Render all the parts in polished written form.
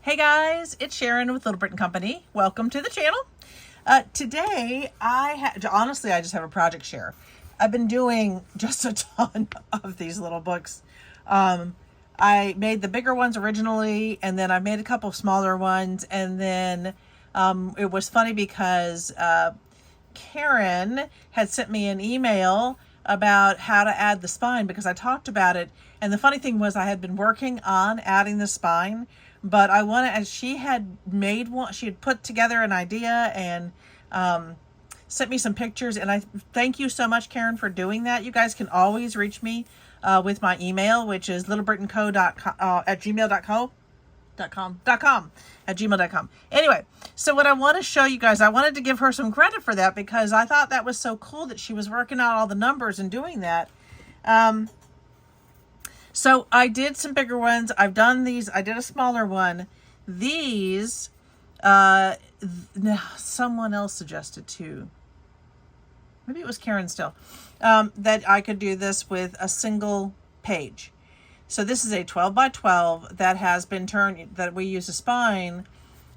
Hey guys, it's Sharon with Little Britain Company. Welcome to the channel. Today, honestly, I just have a project share. I've been doing just a ton of these little books. I made the bigger ones originally, and then I made a couple of smaller ones, and then it was funny because Karen had sent me an email about how to add the spine because I talked about it. And the funny thing was I had been working on adding the spine, but I wanted, as she had made one, she had put together an idea and sent me some pictures. And I thank you so much, Karen, for doing that. You guys can always reach me with my email, which is littlebritainco.com at gmail.com. At gmail.com. Anyway, so what I want to show you guys, I wanted to give her some credit for that because I thought that was so cool that she was working out all the numbers and doing that. So I did some bigger ones. I've done these. I did a smaller one. These, someone else suggested too. Maybe it was Karen still, that I could do this with a single page. So this is a 12 by 12 that has been turned, that we use a spine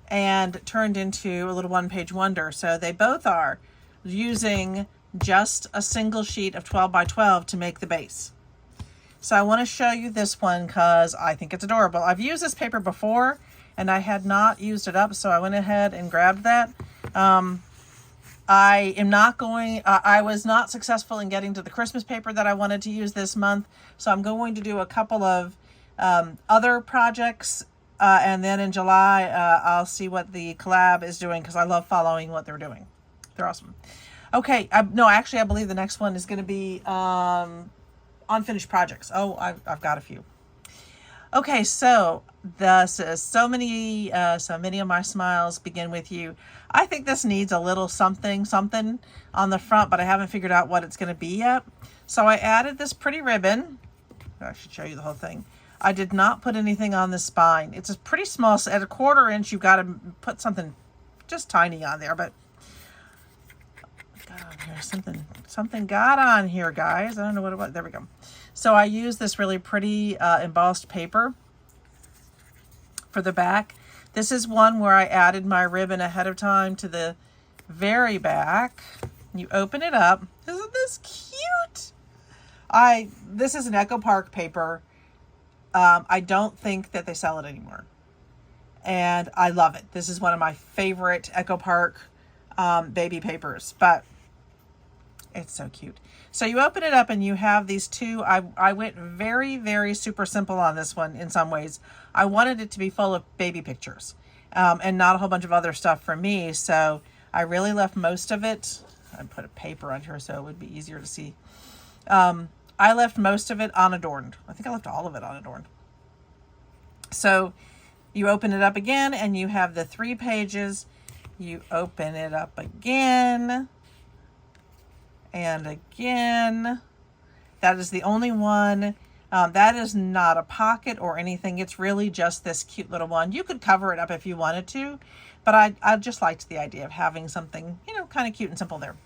and turned into a little one-page wonder. So they both are using just a single sheet of 12 by 12 to make the base. So I want to show you this one because I think it's adorable. I've used this paper before and I had not used it up, so I went ahead and grabbed that. I am not going, I was not successful in getting to the Christmas paper that I wanted to use this month. So I'm going to do a couple of other projects. And then in July, I'll see what the collab is doing because I love following what they're doing. They're awesome. Okay. No, actually, I believe the next one is going to be unfinished projects. Oh, I've got a few. Okay, so this is so many of my smiles begin with you. I think this needs a little something on the front, but I haven't figured out what it's going to be yet. So I added this pretty ribbon. I should show you the whole thing. I did not put anything on the spine. It's a pretty small, at a 1/4 inch, you've got to put something just tiny on there, but got on here, something got on here, guys. I don't know what it was. There we go. So I use this really pretty embossed paper for the back. This is one where I added my ribbon ahead of time to the very back. You open it up. Isn't this cute? This is an Echo Park paper. I don't think that they sell it anymore. And I love it. This is one of my favorite Echo Park baby papers, but it's so cute. So you open it up and you have these two. I went very, very super simple on this one in some ways. I wanted it to be full of baby pictures and not a whole bunch of other stuff for me. So I really left most of it. I put a paper on here so it would be easier to see. I left most of it unadorned. I think I left all of it unadorned. So you open it up again and you have the 3 pages. You open it up again. And again, that is the only one. That is not a pocket or anything. It's really just this cute little one. You could cover it up if you wanted to, but I just liked the idea of having something, kind of cute and simple there.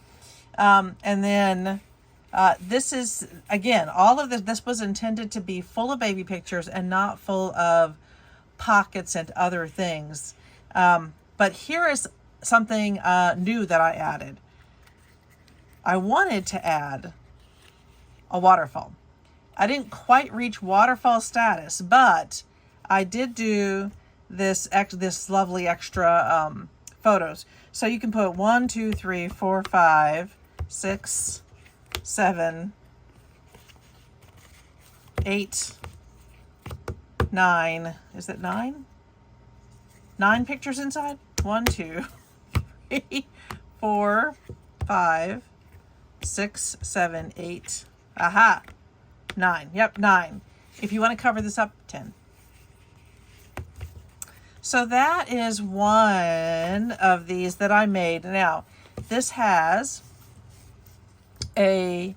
And then this is, again, all of this was intended to be full of baby pictures and not full of pockets and other things. But here is something new that I added. I wanted to add a waterfall. I didn't quite reach waterfall status, but I did do this lovely extra photos. So you can put 1, 2, 3, 4, 5, 6, 7, 8, 9. Is it 9? 9 pictures inside? 1, 2, 3, 4, 5, 6, 7, 8. Aha. 9. Yep, 9. If you want to cover this up, 10. So that is one of these that I made. Now, this has this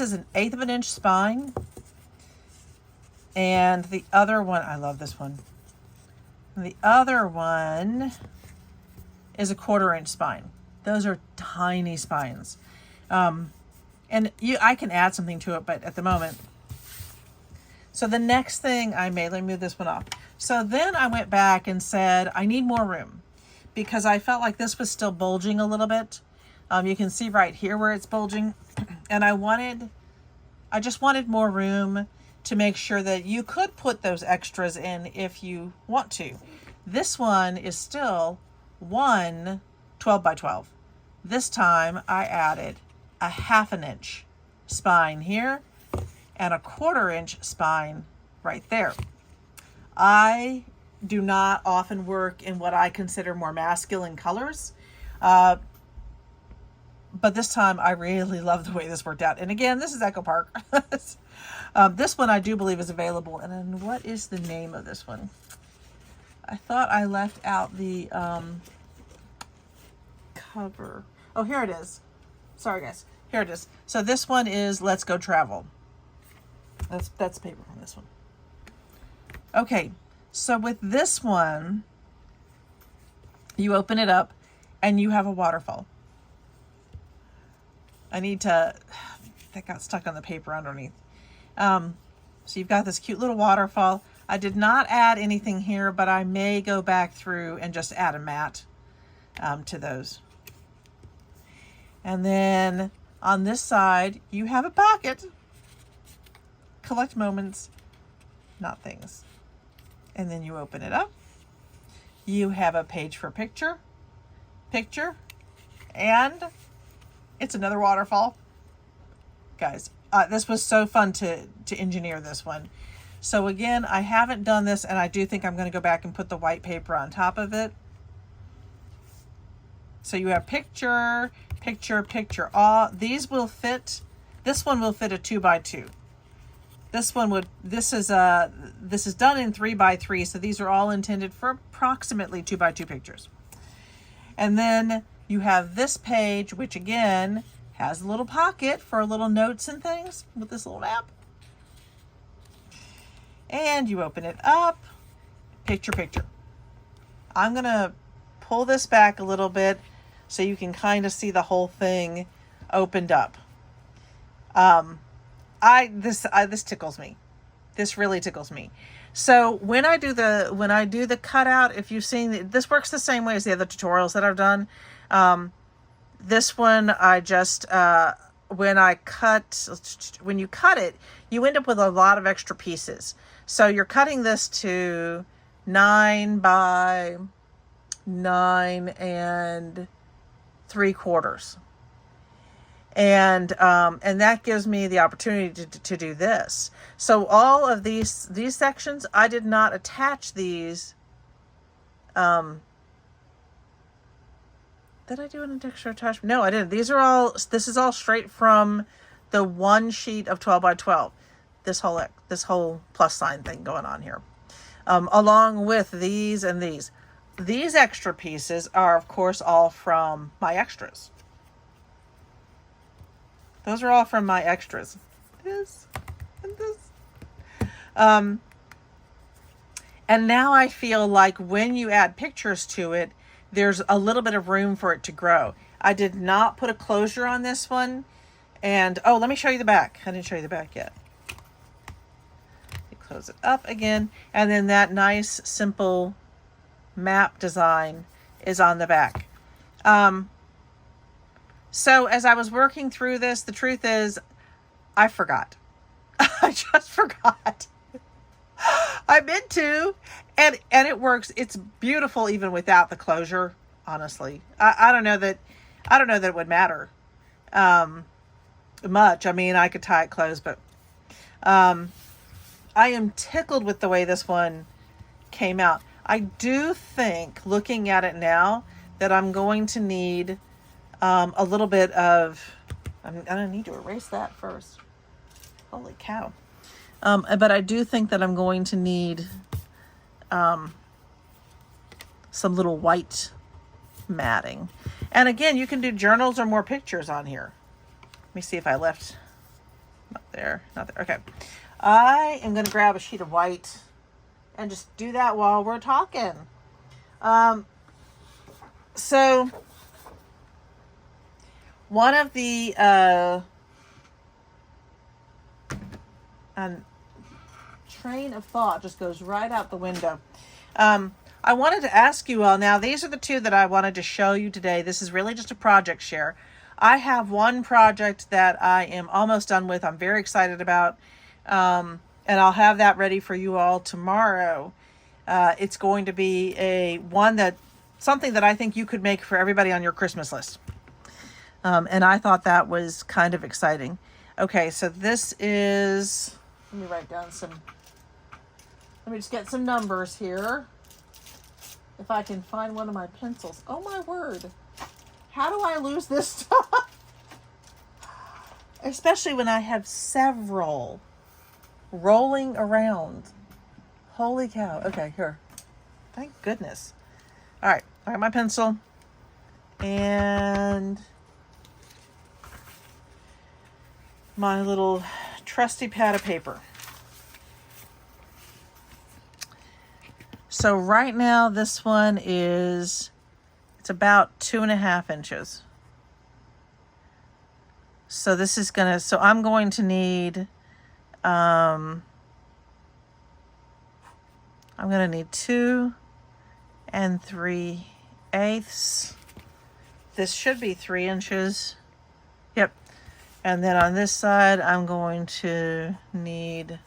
is an 1/8 of an inch spine. And the other one, I love this one. The other one is a 1/4 inch spine. Those are tiny spines. And I can add something to it, but at the moment. So the next thing I made, let me move this one off. So then I went back and said, I need more room, because I felt like this was still bulging a little bit. You can see right here where it's bulging. And I just wanted more room to make sure that you could put those extras in if you want to. This one is still one 12 by 12. This time I added a 1/2 inch spine here and a 1/4 inch spine right there. I do not often work in what I consider more masculine colors. But this time I really love the way this worked out. And again, this is Echo Park. This one I do believe is available. And then what is the name of this one? I thought I left out the cover. Oh, here it is. Sorry, guys. Here it is. So this one is Let's Go Travel. That's paper on this one. Okay, so with this one, you open it up and you have a waterfall. That got stuck on the paper underneath. So you've got this cute little waterfall. I did not add anything here, but I may go back through and just add a mat to those. And then on this side, you have a pocket. Collect moments, not things. And then you open it up. You have a page for picture, and it's another waterfall. Guys, this was so fun to engineer this one. So again, I haven't done this, and I do think I'm going to go back and put the white paper on top of it. So you have picture. All these will fit. This one will fit a 2 by 2. This is done in 3 by 3. So these are all intended for approximately 2 by 2 pictures. And then you have this page, which again has a little pocket for little notes and things with this little map. And you open it up, picture. I'm going to pull this back a little bit so you can kind of see the whole thing opened up. This tickles me. This really tickles me. So when I do the cutout, if you've seen, this works the same way as the other tutorials that I've done. This one, I just, when you cut it, you end up with a lot of extra pieces. So you're cutting this to 9 by 9 3/4. And that gives me the opportunity to do this. So all of these sections, I did not attach these. Did I do an extra attachment? No, I didn't. This is all straight from the one sheet of 12 by 12. This whole plus sign thing going on here. Along with these and these. These extra pieces are, of course, all from my extras. Those are all from my extras. This and this. And now I feel like when you add pictures to it, there's a little bit of room for it to grow. I did not put a closure on this one. And, oh, let me show you the back. I didn't show you the back yet. You close it up again. And then that nice, simple map design is on the back. So as I was working through this, the truth is, I forgot. I just forgot. I meant to, and it works. It's beautiful even without the closure. Honestly, I don't know that it would matter much. I mean, I could tie it closed, but I am tickled with the way this one came out. I do think, looking at it now, that I'm going to need a little bit of. I'm gonna need to erase that first. Holy cow! But I do think that I'm going to need some little white matting. And again, you can do journals or more pictures on here. Let me see if I left. Not there. Okay. I am going to grab a sheet of white and just do that while we're talking. So one of the I'm train of thought just goes right out the window. I wanted to ask you all, now these are the two that I wanted to show you today. This is really just a project share. I have one project that I am almost done with. I'm very excited about. And I'll have that ready for you all tomorrow. It's going to be something that I think you could make for everybody on your Christmas list. And I thought that was kind of exciting. Okay, so this is, let me write down let me just get some numbers here. If I can find one of my pencils. Oh my word. How do I lose this stuff? Especially when I have several rolling around. Holy cow. Okay, here. Thank goodness. All right, I got my pencil. And my little trusty pad of paper. So right now this one it's about 2.5 inches. So this is so I'm going to need, I'm going to need 2 3/8. This should be 3 inches. Yep. And then on this side, I'm going to need,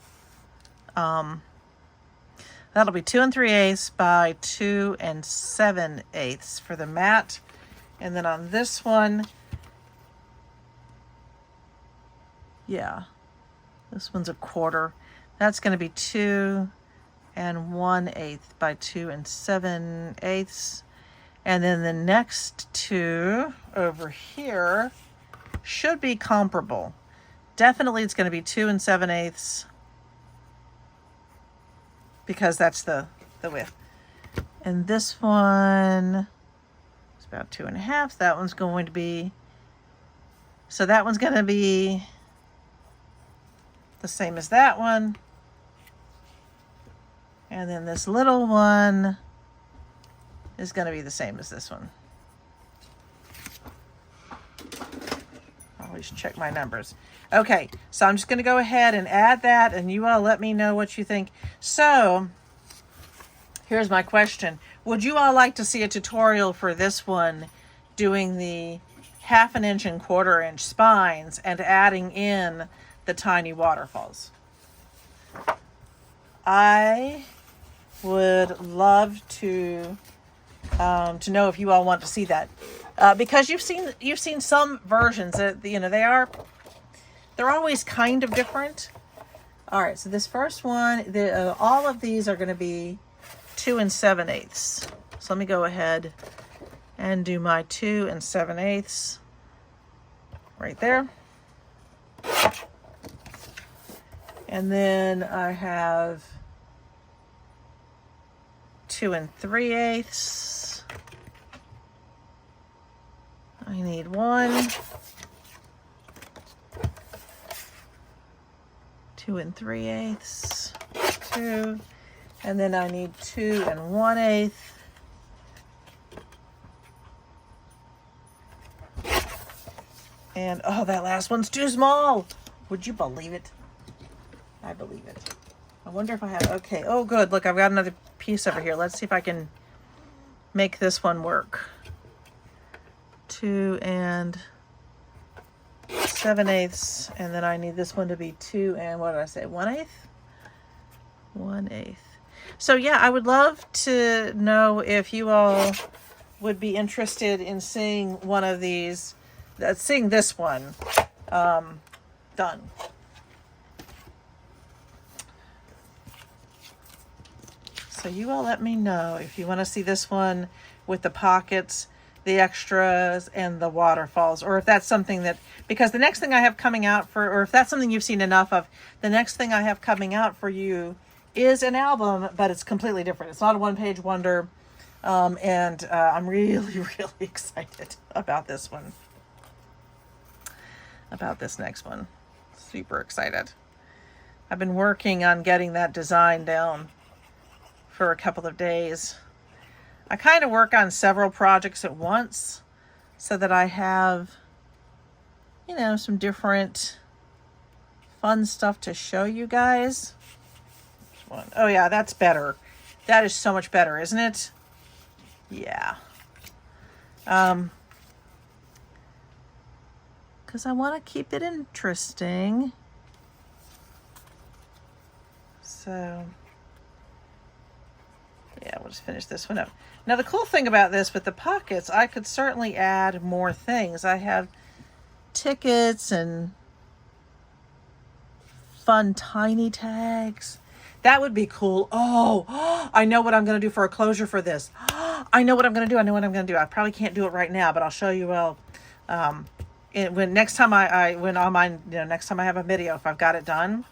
that'll be 2 3/8 by 2 7/8 for the mat. And then on this one, yeah, this one's 1/4. That's going to be 2 1/8 by 2 7/8. And then the next two over here should be comparable. Definitely it's going to be 2 7/8 because that's the width. And this one is about 2.5. That one's going to be, so that one's going to be the same as that one. And then this little one is going to be the same as this one. I always check my numbers. Okay, so I'm just going to go ahead and add that, and you all let me know what you think. So, here's my question. Would you all like to see a tutorial for this one, doing the 1/2 inch and 1/4 inch spines and adding in the tiny waterfalls? I would love to know if you all want to see that, because you've seen some versions that they're always kind of different. All right, so this first one, all of these are going to be 2 7/8. So let me go ahead and do my 2 7/8 right there. And then I have 2 3/8. I need 1. 2 3/8. 2. And then I need 2 1/8. And oh, that last one's too small. Would you believe it? I believe it. I wonder if I have, okay. Oh, good. Look, I've got another piece over here. Let's see if I can make this one work. 2 7/8. And then I need this one to be 2 what did I say? 1/8? 1/8. So yeah, I would love to know if you all would be interested in seeing one of these, seeing this one done. So you all let me know if you want to see this one with the pockets, the extras, and the waterfalls, or if that's something that, because the next thing I have coming out or if that's something you've seen enough of, the next thing I have coming out for you is an album, but it's completely different. It's not a one-page wonder, and I'm really, really excited about this one, about this next one. Super excited. I've been working on getting that design down for a couple of days. I kind of work on several projects at once so that I have, some different fun stuff to show you guys. one. Oh yeah, that's better. That is so much better, isn't it? Yeah. Because I want to keep it interesting. So, yeah, we'll just finish this one up. Now, the cool thing about this with the pockets, I could certainly add more things. I have tickets and fun tiny tags. That would be cool. Oh, I know what I'm going to do for a closure for this. I know what I'm going to do. I probably can't do it right now, but I'll show you well. When next time next time I have a video, if I've got it done,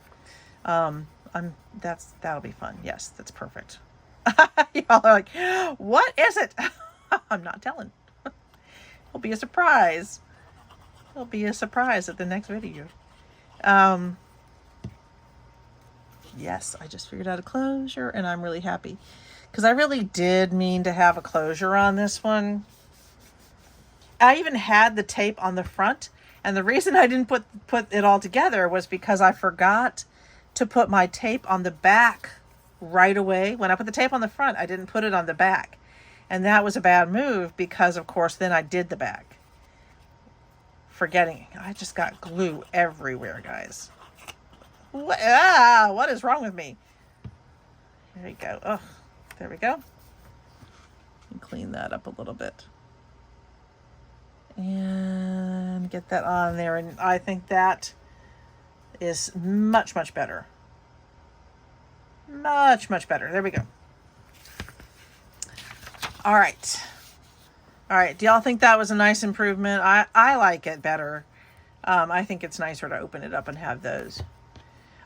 that'll be fun. Yes, that's perfect. Y'all are like, what is it? I'm not telling. It'll be a surprise. It'll be a surprise at the next video. Yes, I just figured out a closure and I'm really happy because I really did mean to have a closure on this one. I even had the tape on the front, and the reason I didn't put it all together was because I forgot to put my tape on the back right away. When I put the tape on the front, I didn't put it on the back. And that was a bad move because, of course, then I did the back. Forgetting. I just got glue everywhere, guys. What is wrong with me? There we go. Oh, there we go. And clean that up a little bit. And get that on there. And I think that is much, much better. Much, much better. There we go. All right. All right. Do y'all think that was a nice improvement? I like it better. I think it's nicer to open it up and have those.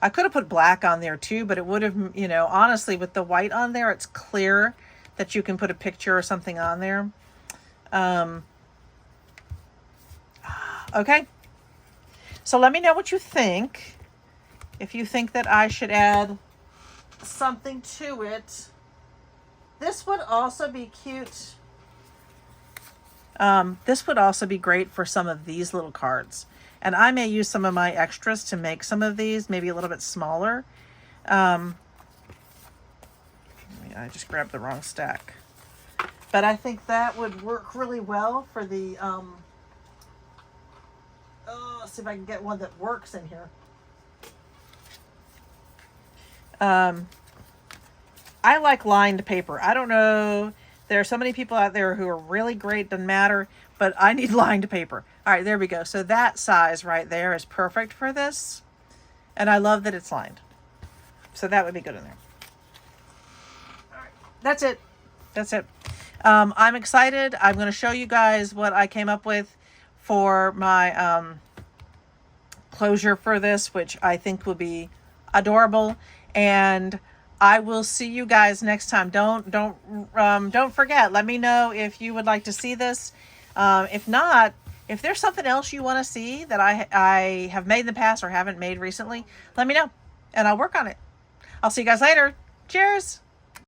I could have put black on there too, but it would have, honestly, with the white on there, it's clear that you can put a picture or something on there. Okay. So let me know what you think. If you think that I should add something to it. This would also be cute. This would also be great for some of these little cards. And I may use some of my extras to make some of these, maybe a little bit smaller. I just grabbed the wrong stack. But I think that would work really well for the, let's see if I can get one that works in here. I like lined paper. I don't know. There are so many people out there who are really great, doesn't matter, but I need lined paper. All right, there we go. So that size right there is perfect for this. And I love that it's lined. So that would be good in there. All right, that's it. That's it. I'm excited. I'm going to show you guys what I came up with for my closure for this, which I think will be adorable. And I will see you guys next time. Don't forget. Let me know if you would like to see this. If not, if there's something else you want to see that I have made in the past or haven't made recently, let me know and I'll work on it. I'll see you guys later. Cheers.